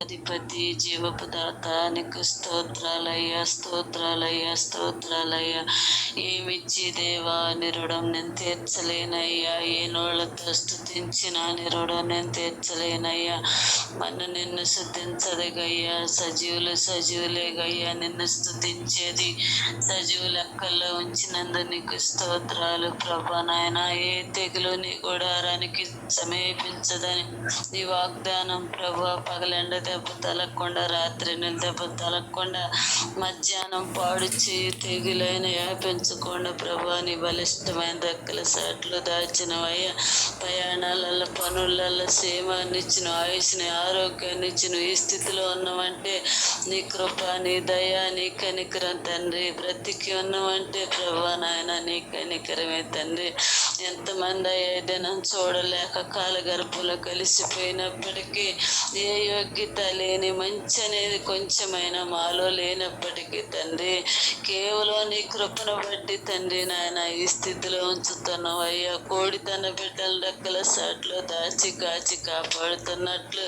అధిపతి జీవపు దాత నీకు స్తోత్రాలయ్యా, స్తోత్రాలయ్యా, స్తోత్రాలయ్యా. ఏమిచ్చి దేవా నీ రుణం నేను తీర్చలేనయ్యా, ఏ నోళ్లతో స్థుతించిన నీ రుణం నేను తీర్చలేనయ్యా. మన నిన్ను స్తుతించదగయ్యా, సజీవులే గయ్యా నిన్ను స్తుతించేది. సజీవు లెక్కల్లో ఉంచినందు నీకు స్తోత్రాలు ప్రభా. నాయన ఏ తెగులు నీ గుడారానికి సమీపించదని నీ వాగ్దానం ప్రభా. పగలెండ దెబ్బ తలగకుండా, రాత్రి దెబ్బ తలగకుండా, మధ్యాహ్నం పాడు చేయి తెగులైన వ్యాపించకుండా ప్రభా నీ బలిష్టమైన రెక్కల సాట్లు దాచినవయ్యా. ప్రయాణాలలో పనులలో క్షేమాన్నిచ్చిన, ఆయుష్ని ఆరోగ్యాన్ని ఇచ్చిన. ఈ స్థితిలో ఉన్నామంటే నీ కృప, నీ దయ, నీ కనికరం తండ్రి. బ్రతికి ఉన్నామంటే ప్రభా నాయన నీ కనికరమే తండ్రి. ఎంతమంది అయ్యేదనం చూడలేక కాలగర్భంలో కలిసిపోయినప్పటికీ, ఏ యోగ్యత లేని మంచి అనేది కొంచెమైనా మాలో లేనప్పటికీ తండ్రి, కేవలం నీ కృపను బట్టి తండ్రి నాయన ఈ స్థితిలో ఉంచుతున్నావు అయ్యా. కోడి తన బిడ్డల రెక్కల సాట్లో దాచి కాచి కాపాడుతున్నట్లు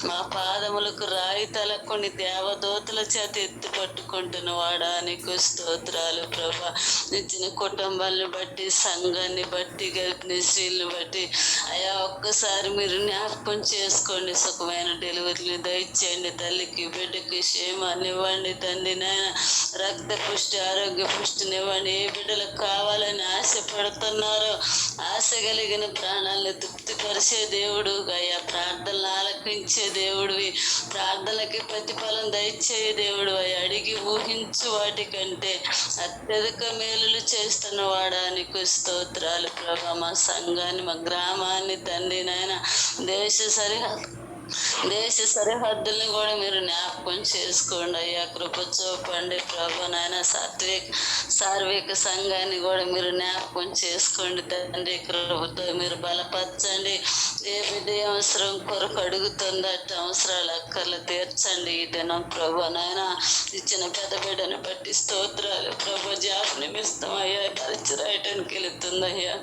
మా పాదములకు రాయి తలకొని దేవదూతల చేత ఎత్తి పట్టుకుంటున్న వాడా నీకు స్తోత్రాలు ప్రభా. ఇచ్చిన కుటుంబాలను బట్టి, సంఘాన్ని బట్టి, గర్భిణీ స్త్రీలను బట్టి అయ్యా ఒక్కసారి మీరు జ్ఞాపకం చేసుకోండి. సుఖమైన డెలివరీని దయచేయండి. తల్లికి బిడ్డకి క్షేమాన్ని ఇవ్వండి తండ్రి నాయన. రక్త పుష్టి, ఆరోగ్య పుష్టినివ్వండి. ఏ బిడ్డలకు కావాలని ఆశపడుతున్నారో ఆశ కలిగిన ప్రాణాలను తృప్తిపరిచే దేవుడు అయ్యా. ప్రార్థనలు ఆలకించే దేవుడివి, ప్రార్థనలకి ప్రతిఫలం దయచేయ దేవుడు అయ్యా. అడిగి ఊహించు వాటికంటే అత్యధిక మేలులు చేస్తున్న వాడా నీకు స్తోత్రాలు ప్రభా. మా సంఘాన్ని, మా గ్రామాన్ని తండ్రి నాయన, దేశ సరిహద్దుల్ని కూడా మీరు జ్ఞాపకం చేసుకోండి అయ్యా. కృప చూపండి ప్రభు నాయన. సార్విక సంఘాన్ని కూడా మీరు జ్ఞాపకం చేసుకోండి తండ్రి. కృపతో మీరు బలపరచండి. ఏ బిడ్డ అవసరం కొరకు అడుగుతుందో అటు అవసరాలు అక్కర్లు తీర్చండి ఈ దినం ప్రభు నాయన. ఇచ్చిన పెద్ద బిడ్డను బట్టి స్తోత్రాలు ప్రభు. జాబ్ నిమిత్తం అయ్యా పరిచి రాయటానికి వెళుతుందయ్యా.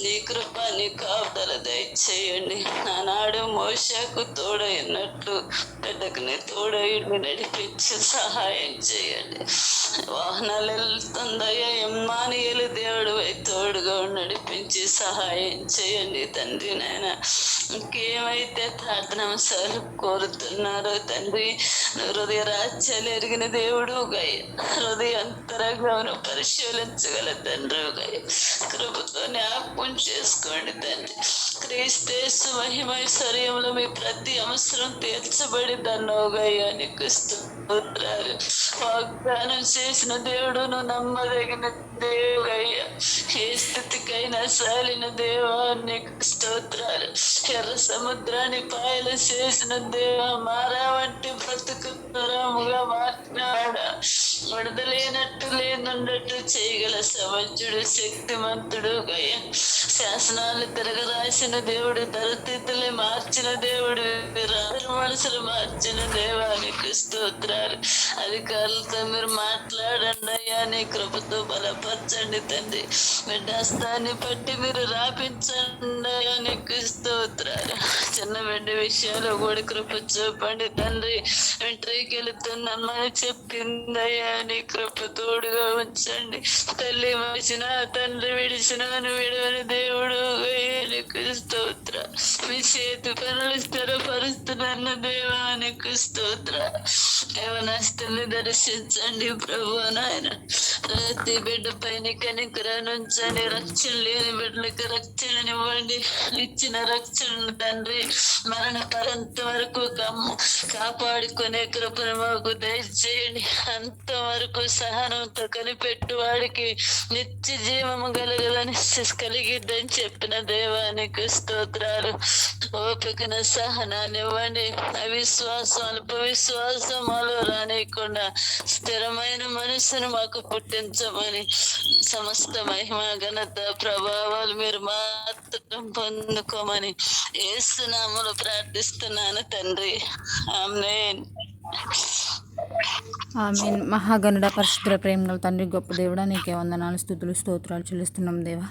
నీ కృప, నీ కాపుదల దయచేయండి. ఆనాడు మోషకు తోడైనట్లు బిడ్డకు నీ తోడైండి నడిపించి సహాయం చేయండి. వాహనాలు వెళ్తుందయ్యా. ఎమ్మానియేలు దేవుడు తోడుగా నడిపించి సహాయం చేయండి తండ్రి నాయన. ఇంకేమైతే ప్రార్థనాంశాలు కోరుతున్నారో తండ్రి, హృదయ రాజ్యాలు ఎరిగిన దేవుడు గయ, హృదయ అంతరంగమును పరిశీలించగల తండ్రి గయ. కృపతో జ్ఞాపకం చేసుకోండి తండ్రి. క్రీస్తు మహిమైశ్వర్యంలో మీ ప్రతి అవసరం తీర్చబడి దన్నోగయ్యా నీకు స్తోత్రాలు. వాగ్దానం చేసిన దేవుడు నువ్వు నమ్మదగిన దేవుడయ్యా. ఏ స్థితికైనా సాలిన దేవా నీకు స్తోత్రాలు. ఎర్ర సముద్రాన్ని పాయలు చేసిన దేవా, మారా వంటి బ్రతుకు దూరముగా మార్చినాడా. విడదలేనట్టు లేనున్నట్టు చేయగల సమర్థుడు, శక్తిమంతుడు గయ. శాసనాలు తిరగరాసిన దేవుడు, పరిస్థితుల్ని మార్చిన దేవుడు, మనసులు మార్చిన దేవానికి స్తోత్రాలు. అధికారులతో మీరు మాట్లాడండి అయ్యా. నీ కృపతో బలపరచండి తండ్రి. బిడ్డాస్తాన్ని బట్టి మీరు రాపించండి అయ్యా నీకు స్తోత్రాలు. చిన్న బిడ్డ విషయాలు కూడా కృప చూపండి తండ్రి. ఇంటర్వ్యూకి వెళుతున్నామని చెప్పిందయ్యా. నీ కృప తోడుగా ఉంచండి. తల్లి మరిచిన, తండ్రి విడిచిన విడవని దేవుడు నీకు స్తోత్ర. మీ చేతి పనులు స్థిరపరుస్తున్న దేవానికి స్తోత్ర. యవనస్తుల్ని దర్శించండి ప్రభు నాయన. ప్రతి బిడ్డ పైన కనికరానుంచండి. రక్షణ లేని బిడ్డలకు రక్షణనివ్వండి. ఇచ్చిన రక్షణ తండ్రి మరణ పరంత వరకు కాపాడుకునే కృపను మాకు దయచేయండి. అంతవరకు సహనంతో కనిపెట్టు వాడికి నిత్య జీవము కలగలని కలిగిద్దని చెప్పిన దేవానికి స్తోత్రాలు. ఓపికన సహనాన్ని ఇవ్వండి. అవిశ్వాసం, అల్ప విశ్వాసం మాలో రానియకుండా స్థిరమైన మనసును మాకు పుట్టించమని, సమస్త మహిమ, ఘనత, ప్రభావాలు మీరు మాత్రం పొందుకోమని యేసు నామములో ప్రార్థిస్తున్నాను తండ్రి. ఆమేన్. ఆమేన్. మహాగణుడ, పరిశుద్ధ, ప్రేమగల తండ్రి, గొప్ప దేవుడా, నీకే వందనాలు, స్తుతులు, స్తోత్రాలు చెల్లిస్తున్నాం దేవా.